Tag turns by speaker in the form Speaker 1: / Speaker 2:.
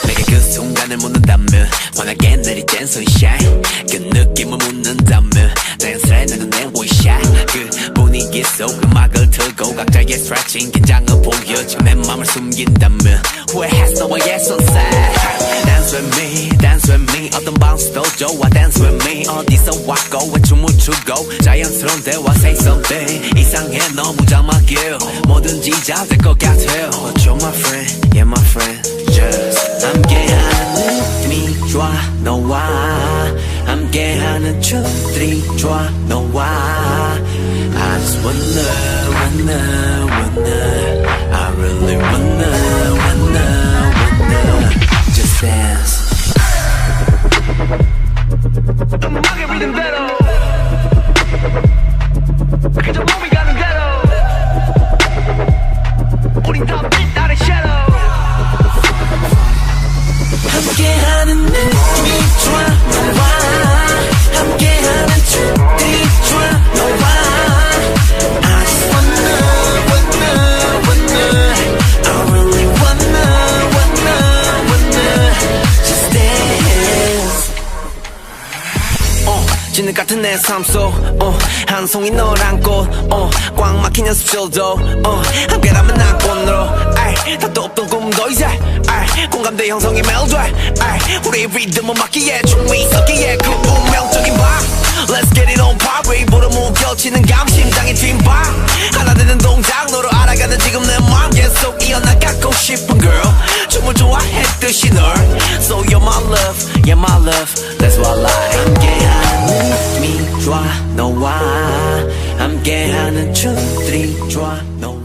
Speaker 1: 내가 그 순간을 묻는다면 환하게 내릴 땐 sunshine 그 느낌을 묻는다면 자연스레 나는 내 원샷 그 분위기 속 음악을 틀고 각자의 stretching 긴장을 보여줘 내 맘을 숨긴다면 후회했어 너와의 sunset Dance with me, dance with me 어떤 bounce도 좋아 Dance with me 어디서 왔고 왜 춤을 추고 자연스러운 대화 say something 이상해 너무 자막이야 뭐든지 잘 될 것 같아 But you're my friend, yeah my friend Just 함께하는 느낌이 좋아 너와 함께하는 춤들이 좋아 너와 I just wanna I really wanna Just dance
Speaker 2: 음악의 리듬대로 그저 몸이 가는 대로 우린 다 빛 아래 shadow
Speaker 1: 함께하는 느낌이 좋아 너와 함께하는 춤들이 좋아 너와 I just wanna I really wanna Just dance 진흙 같은 내 삶 속 한 송이 널 안고 꽉 막힌 연습실도 함께라면 난 꽃으로 답도 없던 꿈도 이제 공감대 형성이 멜돼 우리의 리듬은 맞기에 춤이 섞기에 그 운명적인 밤 Let's get it on party 보러 무겨치는 감 심장이 뒷바 하나 되는 동작 너로 알아가는 지금 내 맘 계속 이어나가고 싶은 girl 춤을 좋아했듯이 널 So you're my love, yeah my love That's what I like 함께하는 느낌이 좋아 너와 함께하는 춤들이 좋아 너와